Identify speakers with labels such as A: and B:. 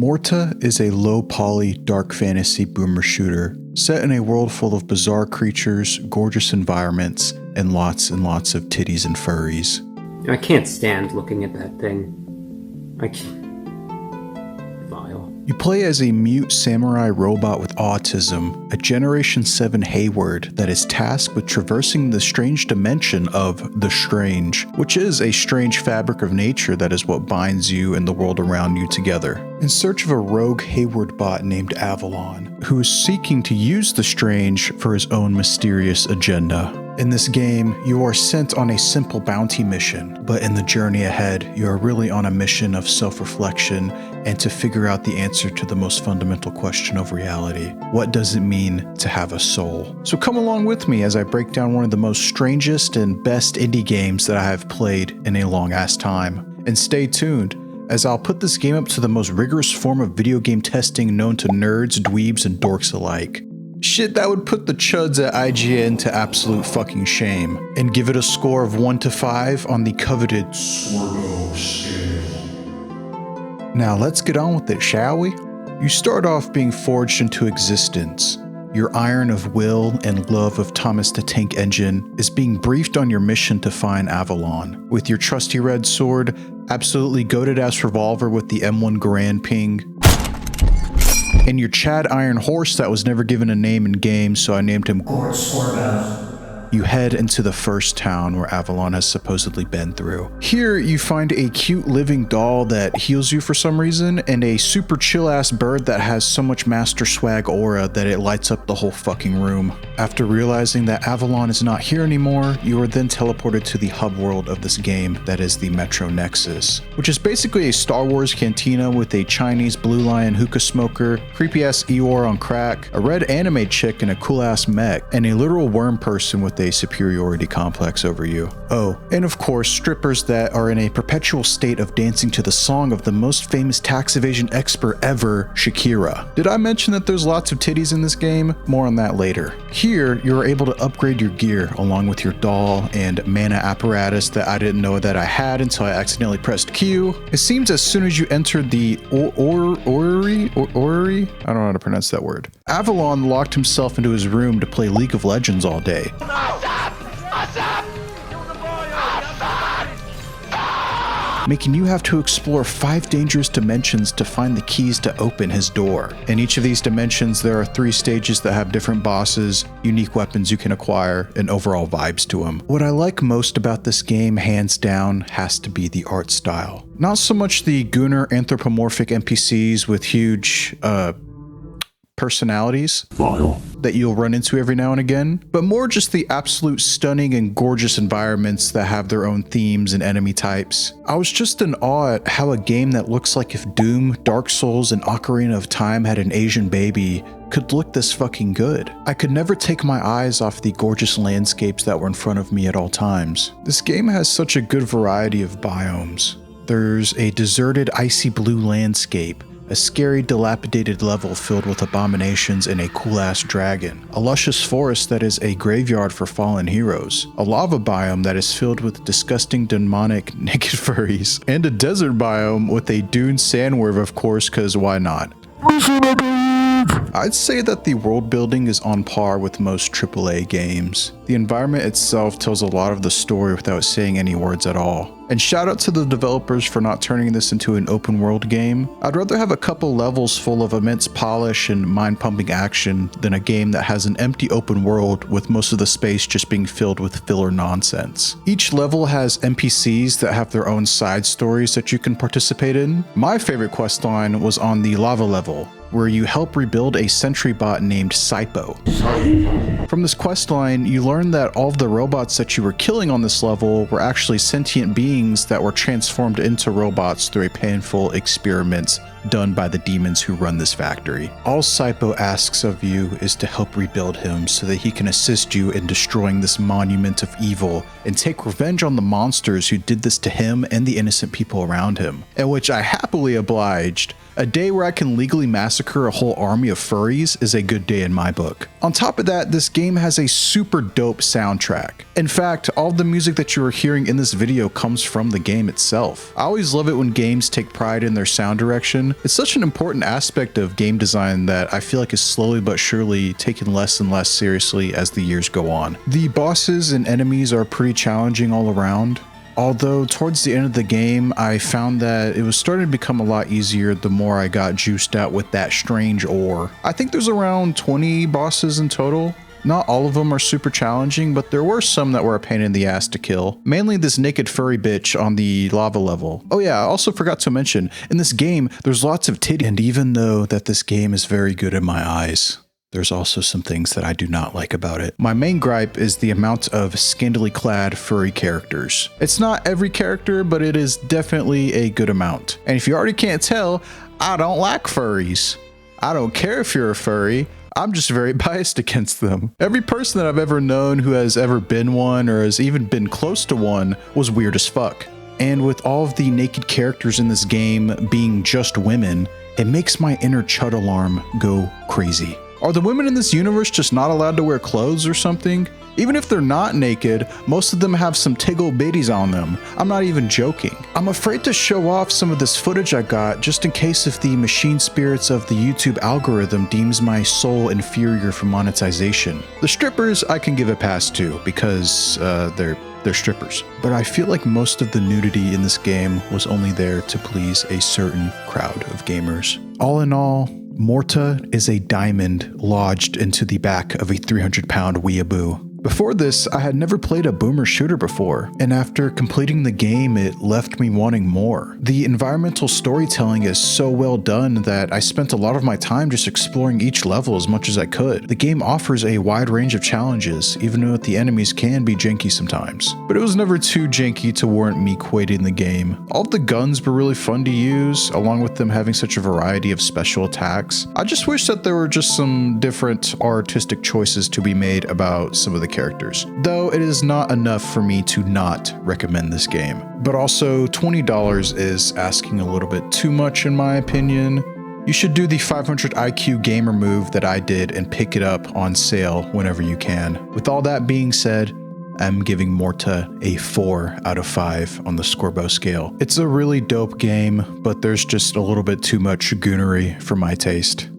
A: Mohrta is a low-poly, dark fantasy boomer shooter set in a world full of bizarre creatures, gorgeous environments, and lots of titties and furries.
B: I can't stand looking at that thing. I can't. Vile.
A: You play as a mute samurai robot with autism, a Generation 7 Hayward that is tasked with traversing the strange dimension of the strange, which is a strange fabric of nature that is what binds you and the world around you together. In search of a rogue Hayward bot named Avalon, who is seeking to use the strange for his own mysterious agenda. In this game, you are sent on a simple bounty mission, but in the journey ahead, you are really on a mission of self-reflection and to figure out the answer to the most fundamental question of reality. What does it mean to have a soul? So come along with me as I break down one of the most strangest and best indie games that I have played in a long-ass time. And stay tuned, as I'll put this game up to the most rigorous form of video game testing known to nerds, dweebs, and dorks alike. Shit that would put the chuds at IGN to absolute fucking shame, and give it a score of 1 to 5 on the coveted Squrbo Scale. Now let's get on with it, shall we? You start off being forged into existence. Your iron of will and love of Thomas the Tank Engine is being briefed on your mission to find Avalon. With your trusty red sword, absolutely goated ass revolver with the M1 Garand ping, and your Chad Iron Horse that was never given a name in game, so I named him Squrbo. You head into the first town where Avalon has supposedly been through. Here, you find a cute living doll that heals you for some reason, and a super chill-ass bird that has so much master swag aura that it lights up the whole fucking room. After realizing that Avalon is not here anymore, you are then teleported to the hub world of this game that is the Metro Nexus, which is basically a Star Wars cantina with a Chinese Blue Lion hookah smoker, creepy-ass Eeyore on crack, a red anime chick in a cool-ass mech, and a literal worm person with a superiority complex over you. Oh, and of course, strippers that are in a perpetual state of dancing to the song of the most famous tax evasion expert ever, Shakira. Did I mention that there's lots of titties in this game? More on that later. Here, you are able to upgrade your gear along with your doll and mana apparatus that I didn't know that I had until I accidentally pressed Q. It seems as soon as you entered the orrery, I don't know how to pronounce that word. Avalon locked himself into his room to play League of Legends all day. Making you have to explore 5 dangerous dimensions to find the keys to open his door. In each of these dimensions, there are 3 stages that have different bosses, unique weapons you can acquire, and overall vibes to them. What I like most about this game, hands down, has to be the art style. Not so much the gooner anthropomorphic NPCs with huge, personalities that you'll run into every now and again, but more just the absolute stunning and gorgeous environments that have their own themes and enemy types. I was just in awe at how a game that looks like if Doom, Dark Souls, and Ocarina of Time had an Asian baby could look this fucking good. I could never take my eyes off the gorgeous landscapes that were in front of me at all times. This game has such a good variety of biomes. There's a deserted icy blue landscape, a scary dilapidated level filled with abominations and a cool-ass dragon, a luscious forest that is a graveyard for fallen heroes, a lava biome that is filled with disgusting demonic naked furries, and a desert biome with a dune sandworm, of course, cause why not? I'd say that the world building is on par with most AAA games. The environment itself tells a lot of the story without saying any words at all. And shout out to the developers for not turning this into an open world game. I'd rather have a couple levels full of immense polish and mind-pumping action than a game that has an empty open world with most of the space just being filled with filler nonsense. Each level has NPCs that have their own side stories that you can participate in. My favorite questline was on the lava level, where you help rebuild a sentry bot named Squrbo. From this questline, you learn that all of the robots that you were killing on this level were actually sentient beings that were transformed into robots through a painful experiment done by the demons who run this factory. All Squrbo asks of you is to help rebuild him so that he can assist you in destroying this monument of evil and take revenge on the monsters who did this to him and the innocent people around him, in which I happily obliged. A day where I can legally massacre a whole army of furries is a good day in my book. On top of that, this game has a super dope soundtrack. In fact, all the music that you are hearing in this video comes from the game itself. I always love it when games take pride in their sound direction. It's such an important aspect of game design that I feel like is slowly but surely taken less and less seriously as the years go on. The bosses and enemies are pretty challenging all around. Although towards the end of the game, I found that it was starting to become a lot easier the more I got juiced out with that strange ore. I think there's around 20 bosses in total. Not all of them are super challenging, but there were some that were a pain in the ass to kill. Mainly this naked furry bitch on the lava level. Oh yeah, I also forgot to mention, in this game, there's lots of titty. And even though that this game is very good in my eyes, there's also some things that I do not like about it. My main gripe is the amount of scantily clad furry characters. It's not every character, but it is definitely a good amount. And if you already can't tell, I don't like furries. I don't care if you're a furry. I'm just very biased against them. Every person that I've ever known who has ever been one or has even been close to one was weird as fuck. And with all of the naked characters in this game being just women, it makes my inner chud alarm go crazy. Are the women in this universe just not allowed to wear clothes or something? Even if they're not naked, most of them have some tiggle bitties on them. I'm not even joking. I'm afraid to show off some of this footage I got just in case if the machine spirits of the YouTube algorithm deems my soul inferior for monetization. The strippers I can give a pass to because they're strippers. But I feel like most of the nudity in this game was only there to please a certain crowd of gamers. All in all, Mohrta is a diamond lodged into the back of a 300-pound weeaboo. Before this, I had never played a boomer shooter before, and after completing the game, it left me wanting more. The environmental storytelling is so well done that I spent a lot of my time just exploring each level as much as I could. The game offers a wide range of challenges, even though the enemies can be janky sometimes. But it was never too janky to warrant me quitting the game. All of the guns were really fun to use, along with them having such a variety of special attacks. I just wish that there were just some different artistic choices to be made about some of the characters, though it is not enough for me to not recommend this game. But also $20 is asking a little bit too much in my opinion. You should do the 500 IQ gamer move that I did and pick it up on sale whenever you can. With all that being said, I'm giving Mohrta a 4 out of 5 on the Squrbo scale. It's a really dope game, but there's just a little bit too much goonery for my taste.